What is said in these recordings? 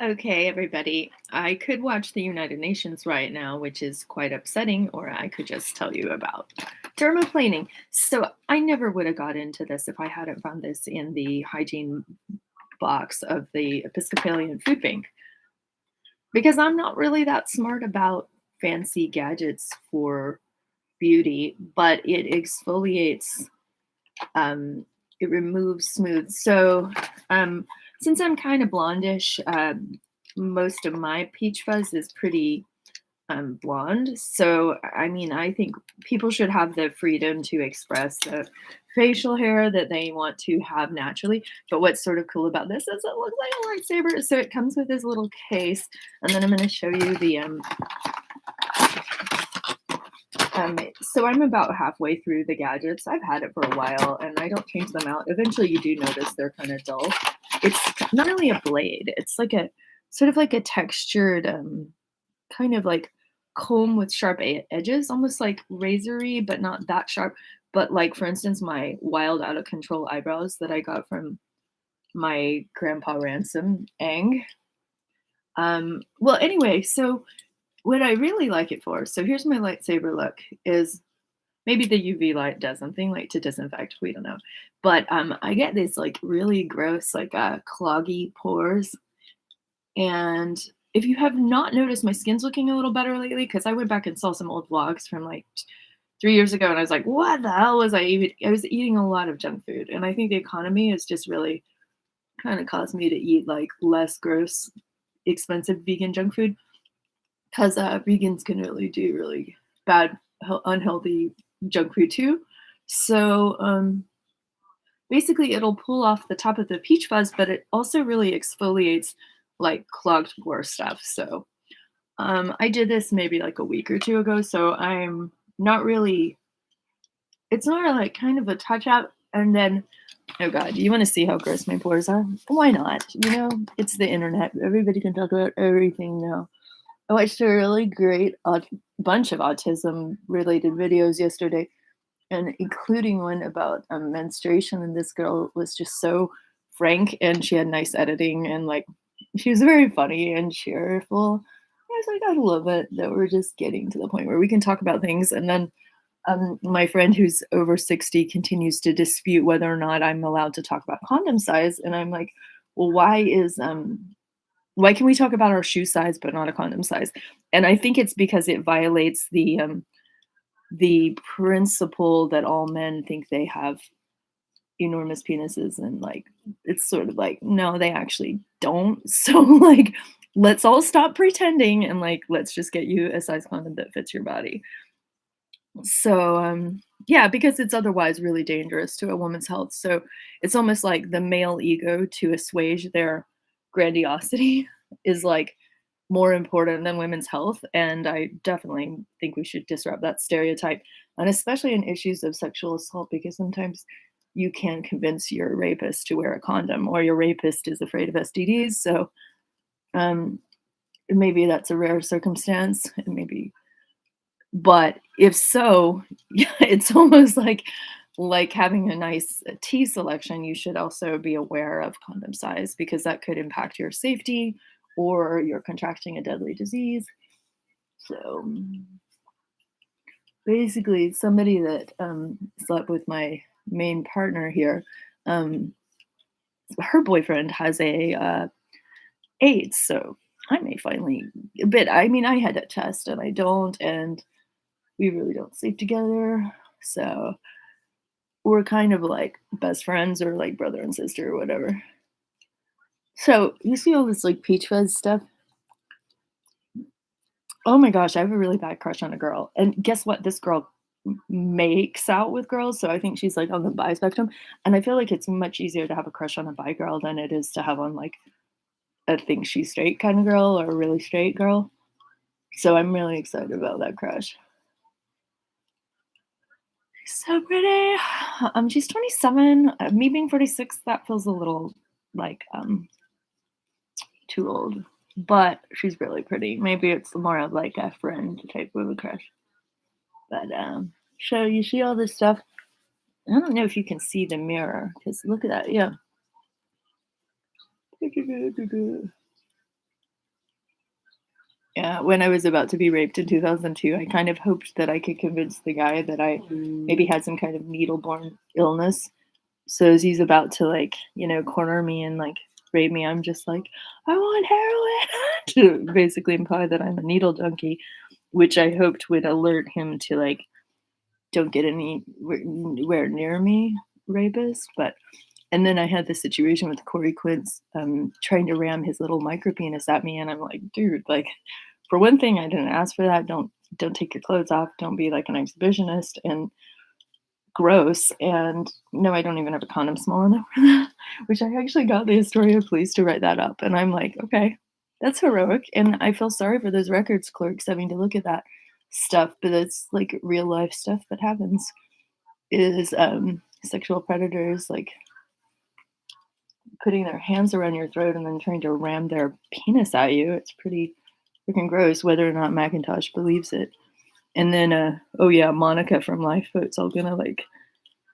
Okay, everybody. I could watch the United Nations right now, which is quite upsetting, or I could just tell you about dermaplaning. So I never would have got into this if I hadn't found this in the hygiene box of the Episcopalian Food Bank, because I'm not really that smart about fancy gadgets for beauty, but it exfoliates, um, it removes smooth. So, um, since I'm kind of blondish, most of my peach fuzz is pretty blonde. So, I mean, I think people should have the freedom to express the facial hair that they want to have naturally. But what's sort of cool about this is it looks like a lightsaber. So it comes with this little case, and then I'm going to show you the so I'm about halfway through the gadgets. I've had it for a while and I don't change them out. Eventually you do notice they're kind of dull. It's not really a blade. It's like a sort of like a textured kind of like comb with sharp edges, almost like razory, but not that sharp. But like for instance, my wild out of control eyebrows that I got from my grandpa Ransom Ang. Well, anyway, so what I really like it for, so here's my lightsaber look, is maybe the UV light does something like to disinfect, we don't know. But I get these like really gross, like cloggy pores. And if you have not noticed, my skin's looking a little better lately because I went back and saw some old vlogs from like 3 years ago, and I was like, what the hell was I eating? I was eating a lot of junk food, and I think the economy has just really kind of caused me to eat like less gross, expensive vegan junk food because vegans can really do really bad, unhealthy junk food too. So basically, it'll pull off the top of the peach fuzz, but it also really exfoliates like clogged pore stuff. So I did this maybe like a week or two ago. So I'm not really. It's not like kind of a touch up, and then. Oh God, do you want to see how gross my pores are? Why not? It's the internet. Everybody can talk about everything now. I watched a really great bunch of autism related videos yesterday, and including one about menstruation. And this girl was just so frank, and she had nice editing, and like she was very funny and cheerful. I was like, I love it that we're just getting to the point where we can talk about things. And then my friend who's over 60 continues to dispute whether or not I'm allowed to talk about condom size. And I'm like, well, why can we talk about our shoe size but not a condom size? And I think it's because it violates the principle that all men think they have enormous penises, and like it's sort of like no, they actually don't. So like let's all stop pretending and like let's just get you a size condom that fits your body. So yeah, because it's otherwise really dangerous to a woman's health. So it's almost like the male ego to assuage their grandiosity is like more important than women's health. And I definitely think we should disrupt that stereotype, and especially in issues of sexual assault, because sometimes you can convince your rapist to wear a condom, or your rapist is afraid of STDs. So um, maybe that's a rare circumstance, and maybe, but if so, yeah, it's almost like having a nice tea selection. You should also be aware of condom size because that could impact your safety or you're contracting a deadly disease. So basically, somebody that slept with my main partner here, um, her boyfriend has a AIDS. So I may finally, but I mean, I had a test and I don't, and we really don't sleep together. So we're kind of like best friends or like brother and sister or whatever. So you see all this like peach fuzz stuff? Oh my gosh, I have a really bad crush on a girl. And guess what? This girl makes out with girls. So I think she's like on the bi spectrum. And I feel like it's much easier to have a crush on a bi girl than it is to have on like a think she's straight kind of girl or a really straight girl. So I'm really excited about that crush. She's so pretty. She's 27. Me being 46, that feels a little like too old. But she's really pretty. Maybe it's more of like a friend type of a crush. But so you see all this stuff. I don't know if you can see the mirror because look at that. Yeah. Yeah, when I was about to be raped in 2002, I kind of hoped that I could convince the guy that I maybe had some kind of needle-borne illness. So as he's about to, like, corner me and, like, rape me, I'm just like, "I want heroin," to basically imply that I'm a needle junkie, which I hoped would alert him to, like, "Don't get anywhere near me, rapist," but and then I had this situation with Corey Quince, trying to ram his little micro penis at me, and I'm like, "Dude, like, for one thing, I didn't ask for that. Don't take your clothes off. Don't be like an exhibitionist and gross. And no, I don't even have a condom small enough for that." Which I actually got the Astoria police to write that up. And I'm like, okay, that's heroic. And I feel sorry for those records clerks having to look at that stuff, but it's like real life stuff that happens is sexual predators like putting their hands around your throat and then trying to ram their penis at you. It's pretty freaking gross, whether or not Macintosh believes it. And then, oh yeah, Monica from Lifeboat's all gonna like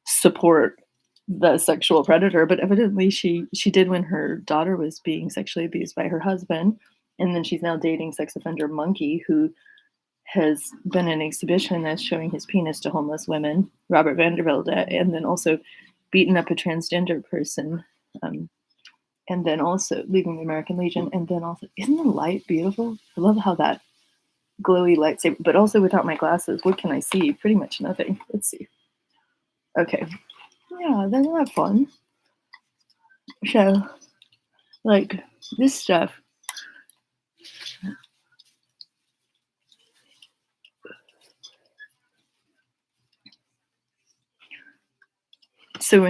support the sexual predator, but evidently she did when her daughter was being sexually abused by her husband, and then she's now dating sex offender Monkey, who has been an exhibition that's showing his penis to homeless women, Robert Vanderbilt, and then also beaten up a transgender person, um, and then also leaving the American Legion, and then also isn't the light beautiful? I love how that glowy lightsaber, but also without my glasses, what can I see? Pretty much nothing. Let's see. Okay. Yeah, that's not fun. So, like, this stuff. So,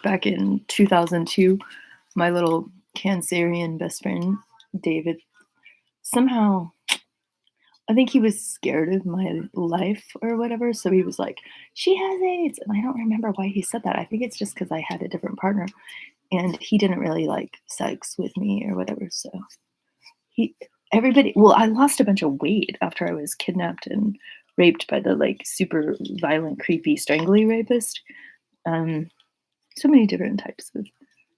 back in 2002, my little Cancerian best friend, David, somehow, I think he was scared of my life or whatever. So he was like, "She has AIDS." And I don't remember why he said that. I think it's just because I had a different partner and he didn't really like sex with me or whatever. So he everybody well, I lost a bunch of weight after I was kidnapped and raped by the like super violent, creepy, strangly rapist. Um, so many different types of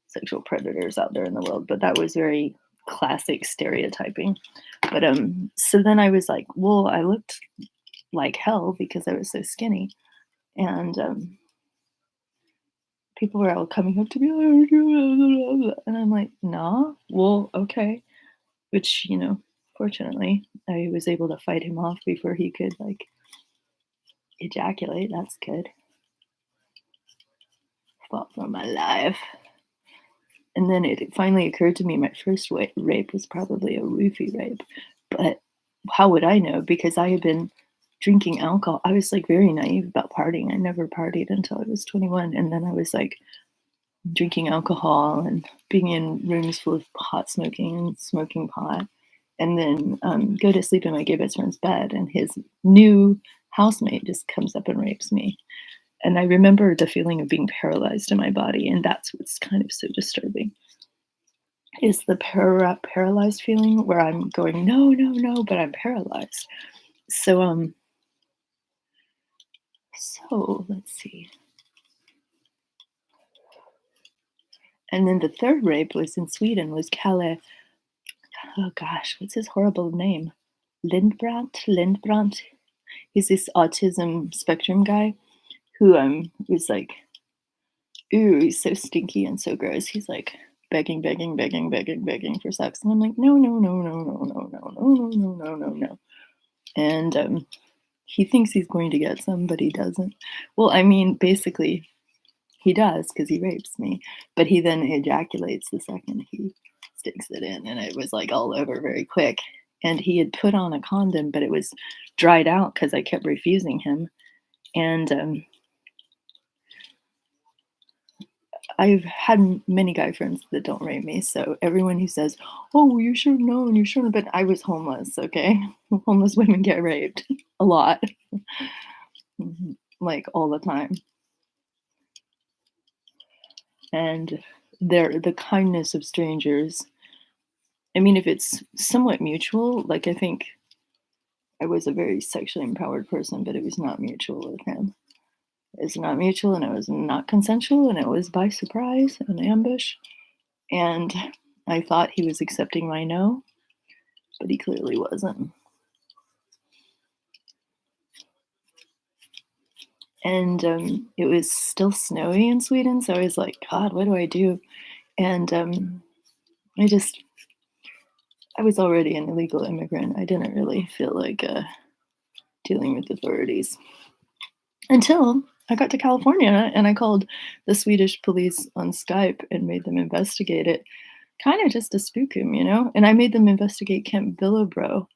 sexual predators out there in the world, but that was very classic stereotyping. But so then I was like, well, I looked like hell because I was so skinny, and people were all coming up to me, and I'm like, nah, well, okay. Which, fortunately, I was able to fight him off before he could, like, ejaculate. That's good. Fought for my life. And then it finally occurred to me my first rape was probably a roofie rape. But how would I know? Because I had been drinking alcohol. I was, like, very naive about partying. I never partied until I was 21. And then I was, like, drinking alcohol and being in rooms full of pot smoking and smoking pot, and then go to sleep in my gay best friend's bed, and his new housemate just comes up and rapes me. And I remember the feeling of being paralyzed in my body, and that's what's kind of so disturbing is the paralyzed feeling where I'm going, no, no, no, but I'm paralyzed. So so let's see. And then the third rape was in Sweden, was Kalle. Oh gosh, what's his horrible name? Lindbrandt. He's this autism spectrum guy who was like, ooh, he's so stinky and so gross. He's like begging, begging, begging, begging, begging for sex. And I'm like, no, no, no, no, no, no, no, no, no, no, no, no, no. And he thinks he's going to get some, but he doesn't. Well, I mean, basically, he does because he rapes me, but he then ejaculates the second he sticks it in, and it was like all over very quick. And he had put on a condom, but it was dried out because I kept refusing him. And I've had many guy friends that don't rape me, so everyone who says, "Oh, you should have known, you shouldn't," but I was homeless. Okay, homeless women get raped a lot, like all the time, and they're the kindness of strangers. I mean, if it's somewhat mutual, like I think I was a very sexually empowered person, but it was not mutual with him. It's not mutual, and it was not consensual, and it was by surprise, an ambush. And I thought he was accepting my no, but he clearly wasn't. And it was still snowy in Sweden, so I was like, God, what do I do? And I just, I was already an illegal immigrant. I didn't really feel like dealing with authorities until I got to California and I called the Swedish police on Skype and made them investigate it, kind of just to spook him, you know? And I made them investigate Kent Billowbro,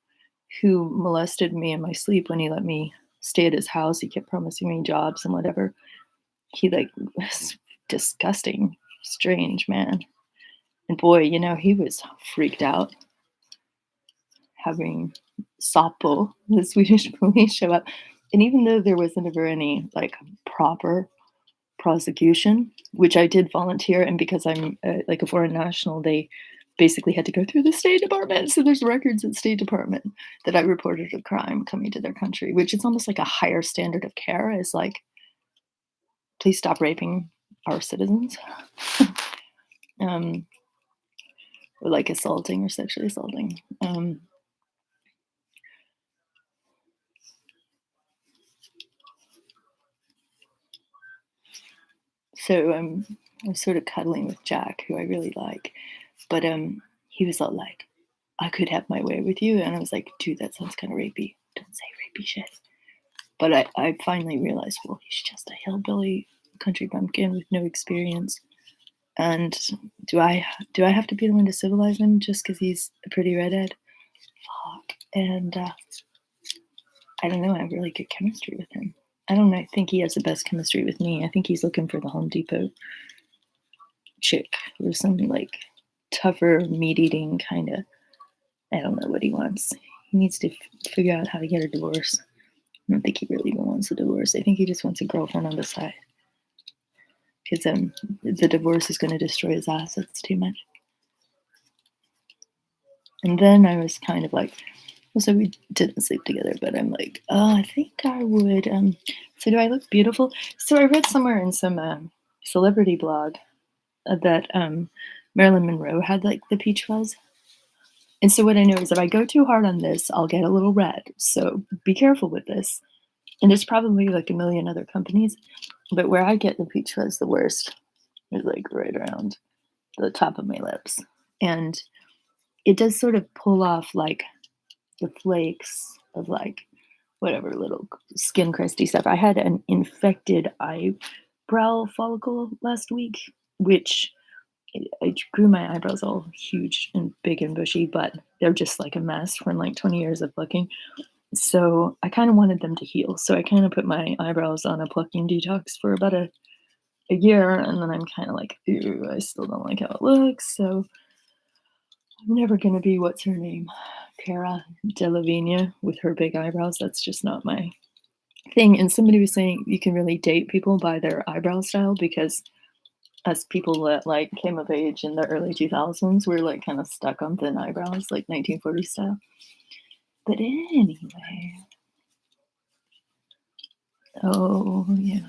who molested me in my sleep when he let me stay at his house. He kept promising me jobs and whatever. He like was disgusting, strange man. And boy, you know, he was freaked out having Sapo, the Swedish police, show up. And even though there wasn't ever any like proper prosecution, which I did volunteer, and because I'm like a foreign national, they basically had to go through the State Department. So there's records at State Department that I reported a crime coming to their country, which is almost like a higher standard of care. Is like, please stop raping our citizens, or like assaulting or sexually assaulting. So I was sort of cuddling with Jack, who I really like, but he was all like, "I could have my way with you," and I was like, "Dude, that sounds kind of rapey. Don't say rapey shit." But I finally realized, well, he's just a hillbilly country bumpkin with no experience, and do I have to be the one to civilize him just because he's a pretty redhead? Fuck. And I don't know. I have really good chemistry with him. I don't know. I think he has the best chemistry with me. I think he's looking for the Home Depot chick or something like tougher, meat eating kind of. I don't know what he wants. He needs to figure out how to get a divorce. I don't think he really even wants a divorce. I think he just wants a girlfriend on the side. Because the divorce is going to destroy his assets too much. And then I was kind of like, well, so we didn't sleep together, but I'm like, oh, I think I would. So do I look beautiful? So I read somewhere in some celebrity blog that Marilyn Monroe had like the peach fuzz. And so what I know is if I go too hard on this, I'll get a little red. So be careful with this. And there's probably like a million other companies, but where I get the peach fuzz the worst is like right around the top of my lips. And it does sort of pull off like the flakes of like whatever little skin crusty stuff. I had an infected eyebrow follicle last week, which I grew my eyebrows all huge and big and bushy, but they're just like a mess from like 20 years of plucking. So I kind of wanted them to heal. So I kind of put my eyebrows on a plucking detox for about a year, and then I'm kind of like, ew, I still don't like how it looks. So I'm never gonna be what's her name, Cara Delevingne with her big eyebrows. That's just not my thing. And somebody was saying you can really date people by their eyebrow style because as people that like came of age in the early 2000s, we're like kind of stuck on thin eyebrows, like 1940s style. But anyway, oh yeah.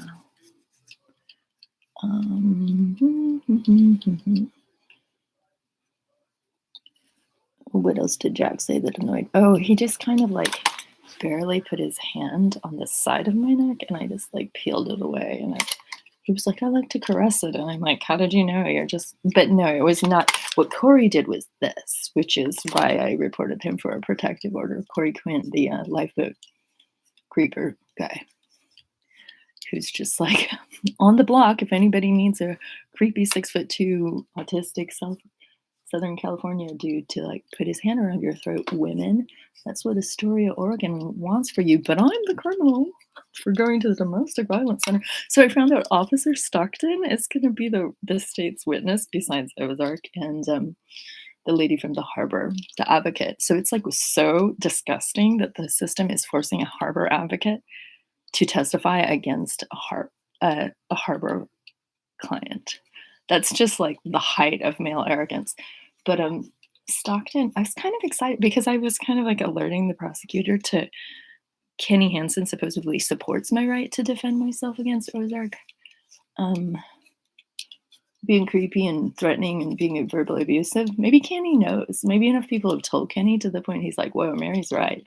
What else did Jack say that annoyed? Oh, he just kind of like barely put his hand on the side of my neck, and I just like peeled it away. And he was like, "I like to caress it," and I'm like, "How did you know? You're just..." But no, it was not. What Corey did was this, which is why I reported him for a protective order. Corey Quinn, the lifeboat creeper guy, who's just like on the block if anybody needs a creepy 6'2" autistic Southern California dude to like put his hand around your throat. Women, that's what Astoria, Oregon wants for you. But I'm the criminal for going to the domestic violence center. So I found out Officer Stockton is going to be the state's witness besides Ozark and the lady from the harbor, the advocate. So it's like so disgusting that the system is forcing a harbor advocate to testify against a harbor client. That's just like the height of male arrogance. But Stockton, I was kind of excited because I was kind of like alerting the prosecutor to Kenny Hansen supposedly supports my right to defend myself against Ozark. being creepy and threatening and being verbally abusive. Maybe Kenny knows. Maybe enough people have told Kenny to the point he's like, "Whoa, Mary's right."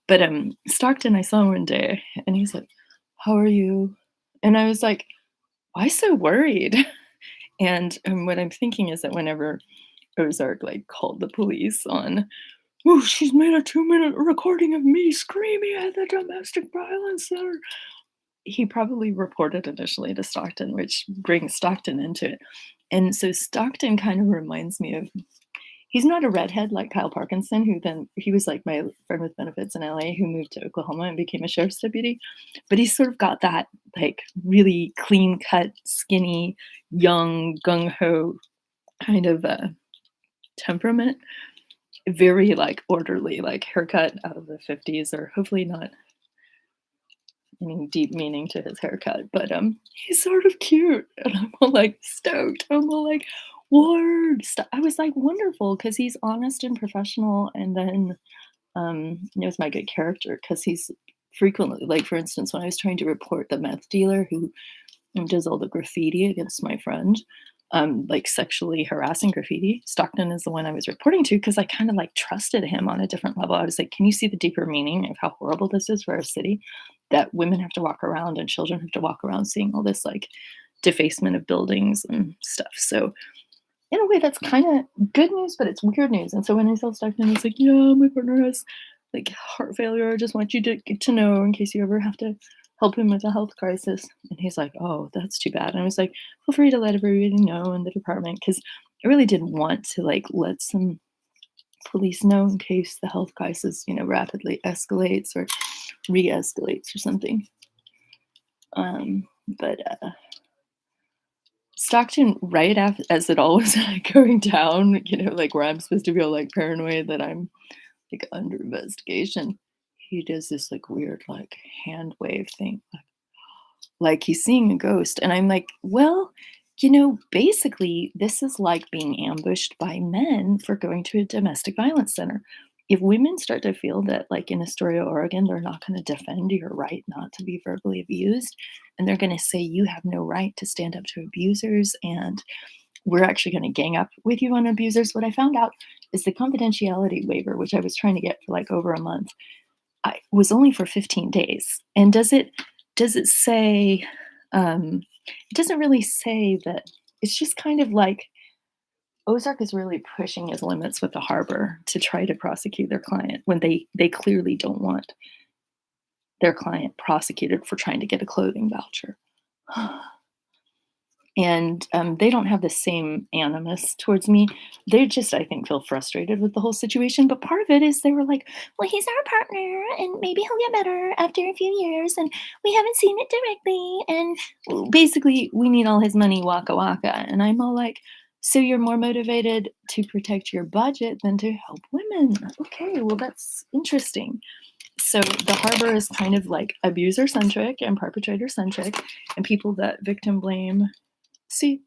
But Stockton, I saw him one day, and he's like, "How are you?" And I was like, "Why so worried?" And what I'm thinking is that whenever Ozark like called the police on, "Oh, she's made a 2-minute recording of me screaming at the domestic violence center," he probably reported initially to Stockton, which brings Stockton into it. And so Stockton kind of reminds me of, he's not a redhead like Kyle Parkinson, who then he was like my friend with benefits in LA who moved to Oklahoma and became a sheriff's deputy. But he's sort of got that like really clean cut, skinny, young, gung ho kind of temperament. Very like orderly, like haircut out of the 50s, or hopefully not any deep meaning to his haircut, but he's sort of cute. And I'm all like stoked. I'm all like, word. I was like, wonderful, because he's honest and professional, and then knows my good character because he's frequently, like, for instance, when I was trying to report the meth dealer who does all the graffiti against my friend, like sexually harassing graffiti. Stockton is the one I was reporting to because I kind of like trusted him on a different level. I was like, can you see the deeper meaning of how horrible this is for our city? That women have to walk around and children have to walk around seeing all this like defacement of buildings and stuff. So in a way, that's kind of good news, but it's weird news. And so when I told Stockton, he's like, "Yeah, my partner has like heart failure. I just want you to get to know in case you ever have to help him with a health crisis." And he's like, "Oh, that's too bad." And I was like, "Feel free to let everybody know in the department," because I really didn't want to like let some police know in case the health crisis, rapidly escalates or re-escalates or something. But Stockton, right after, as it all was going down, like where I'm supposed to feel like paranoid that I'm like under investigation, he does this like weird like hand wave thing, like he's seeing a ghost. And I'm like, well, basically, this is like being ambushed by men for going to a domestic violence center. If women start to feel that, like in Astoria, Oregon, they're not going to defend your right not to be verbally abused, and they're going to say you have no right to stand up to abusers, and we're actually going to gang up with you on abusers. What I found out is the confidentiality waiver, which I was trying to get for like over a month, was only for 15 days. And does it say, it doesn't really say that. It's just kind of like Ozark is really pushing his limits with the harbor to try to prosecute their client when they clearly don't want their client prosecuted for trying to get a clothing voucher. And they don't have the same animus towards me. They just, I think, feel frustrated with the whole situation. But part of it is they were like, "Well, he's our partner, and maybe he'll get better after a few years, and we haven't seen it directly. And basically, we need all his money, waka waka." And I'm all like, "So you're more motivated to protect your budget than to help women? Okay, well, that's interesting." So the harbor is kind of like abuser centric and perpetrator centric, and people that victim blame. See,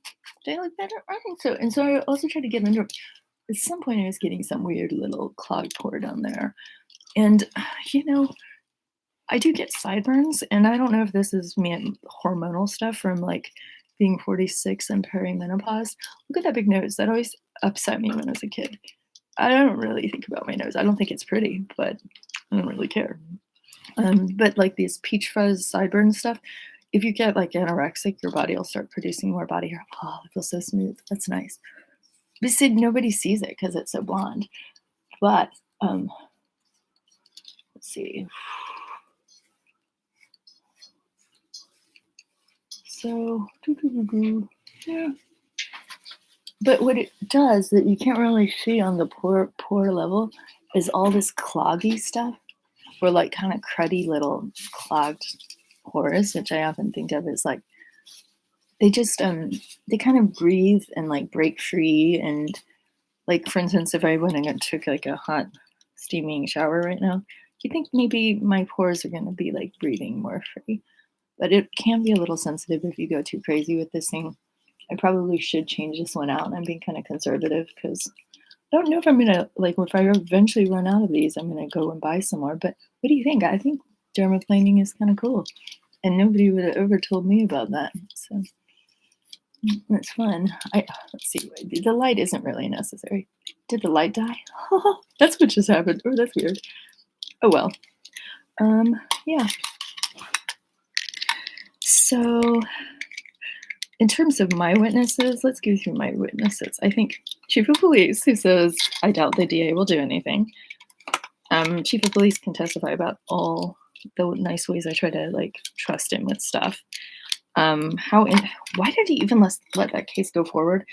they look better. I think so. And so I also tried to get under. At some point, I was getting some weird little clogged pore down there, and you know, I do get sideburns, and I don't know if this is me and hormonal stuff from like being 46 and perimenopause. Look at that big nose. That always upset me when I was a kid. I don't really think about my nose. I don't think it's pretty, but I don't really care. But like these peach fuzz sideburn stuff, if you get like anorexic, your body will start producing more body hair. Oh, it feels so smooth. That's nice. But see, nobody sees it because it's so blonde. But let's see. So, yeah. But what it does that you can't really see on the pore level is all this cloggy stuff, or like kind of cruddy little clogged pores, which I often think of as like they just they kind of breathe and like break free. And like, for instance, if I went and took like a hot steaming shower right now, you think maybe my pores are going to be like breathing more free. But it can be a little sensitive if you go too crazy with this thing. I probably should change this one out. I'm being kind of conservative because I don't know if I'm gonna like if I eventually run out of these, I'm gonna go and buy some more. But what do you think? I think dermaplaning is kind of cool, and nobody would have ever told me about that. So That's fun. Let's see. The light isn't really necessary. Did the light die? That's what just happened. Oh, that's weird. Oh well. Yeah. So, in terms of my witnesses, let's go through my witnesses. I think Chief of Police, who says, I doubt the DA will do anything. Chief of Police can testify about all the nice ways I try to like trust him with stuff. Why did he even let that case go forward?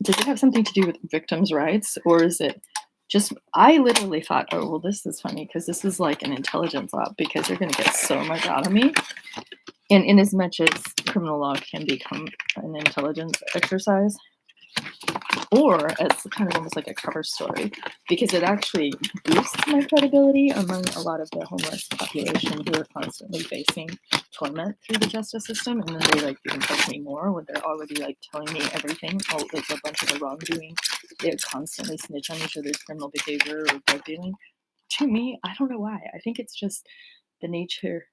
Does it have something to do with victims' rights, or is it just? I literally thought, oh well, this is funny because this is like an intelligence lab because they're going to get so much out of me. And in as much as criminal law can become an intelligence exercise, or as kind of almost like a cover story, because it actually boosts my credibility among a lot of the homeless population who are constantly facing torment through the justice system, and then they like even touch me more when they're already like telling me everything, oh, like a bunch of the wrongdoing. They constantly snitch on each other's criminal behavior or drug dealing. To me, I don't know why. I think it's just the nature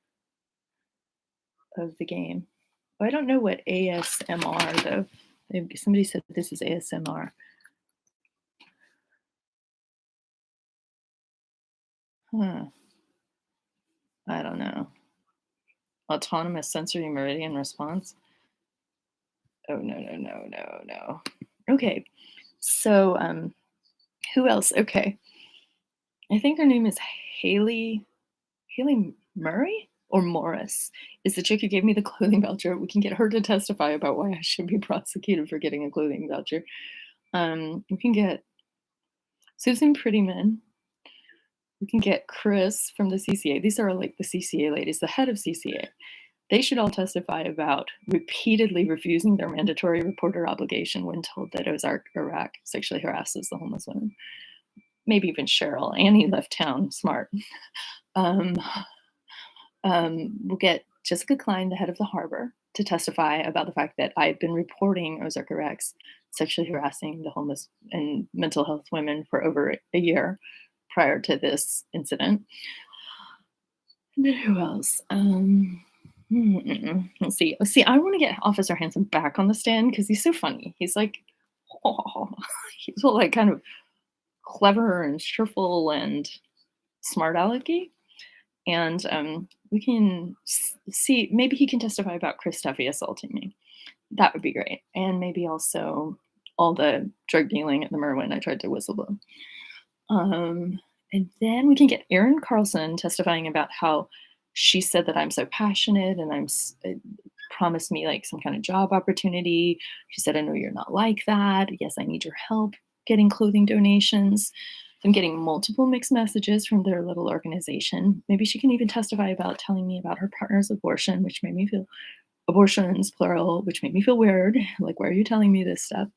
of the game. I don't know what ASMR though. Somebody said this is ASMR. Huh. I don't know. Autonomous sensory meridian response? Oh, no, no, no, no, no. Okay. So, who else? Okay. I think her name is Haley Murray or Morris is the chick who gave me the clothing voucher. We can get her to testify about why I should be prosecuted for getting a clothing voucher. We can get Susan Prettyman. We can get Chris from the CCA. These are like the CCA ladies, the head of CCA. They should all testify about repeatedly refusing their mandatory reporter obligation when told that Ozark, Iraq sexually harasses the homeless women. Maybe even Cheryl. Annie left town. Smart. Um, we'll get Jessica Klein, the head of the harbor, to testify about the fact that I've been reporting Ozark, Iraq's sexually harassing the homeless and mental health women for over a year prior to this incident. And then who else? Let's see. I want to get Officer Hanson back on the stand because he's so funny. He's like, oh, he's all like kind of clever and cheerful and smart alecky. And we can see, maybe he can testify about Chris Duffy assaulting me. That would be great. And maybe also all the drug dealing at the Merwin I tried to whistleblow. And then we can get Erin Carlson testifying about how she said that I'm so passionate and promised me like some kind of job opportunity. She said, I know you're not like that. Yes, I need your help getting clothing donations. I'm getting multiple mixed messages from their little organization. Maybe she can even testify about telling me about her partner's abortion, which made me feel abortions, plural, which made me feel weird. Like, why are you telling me this stuff?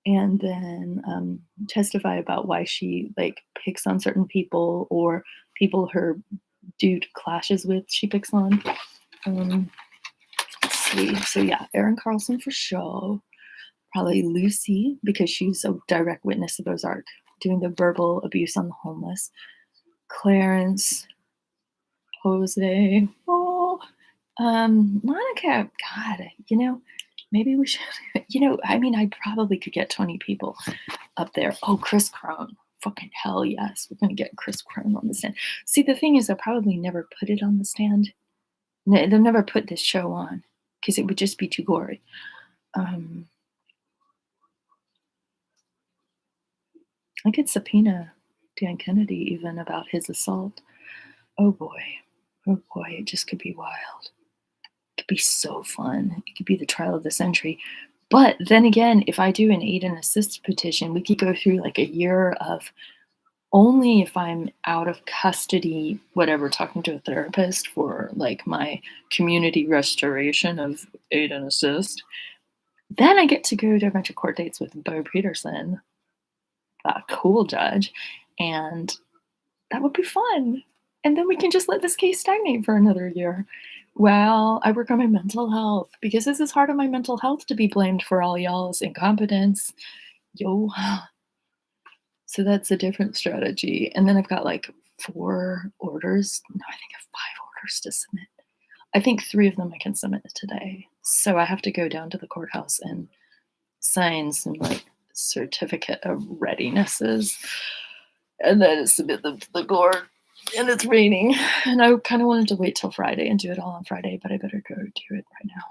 And then testify about why she like picks on certain people or people her dude clashes with, she picks on. Let's see. So yeah, Erin Carlson for sure. Probably Lucy because she's a direct witness of Ozark doing the verbal abuse on the homeless. Clarence, Jose, Monica. God, maybe we should. I mean, I probably could get 20 people up there. Oh, Chris Crone. Fucking hell yes. We're going to get Chris Crone on the stand. See, the thing is, I'll probably never put it on the stand. They'll never put this show on because it would just be too gory. I could subpoena Dan Kennedy even about his assault. Oh boy, it just could be wild. It could be so fun. It could be the trial of the century. But then again, if I do an aid and assist petition, we could go through like a year of only if I'm out of custody, whatever, talking to a therapist for like my community restoration of aid and assist. Then I get to go to a bunch of court dates with Bo Peterson, that cool judge, and that would be fun. And then we can just let this case stagnate for another year. Well, I work on my mental health because this is hard on my mental health to be blamed for all y'all's incompetence. Yo. So that's a different strategy. And then I've got like 4 orders. No, I think I have 5 orders to submit. I think 3 of them I can submit today. So I have to go down to the courthouse and sign some like certificate of readinesses and then submit them to the court. And it's raining. And I kind of wanted to wait till Friday and do it all on Friday, but I better go do it right now.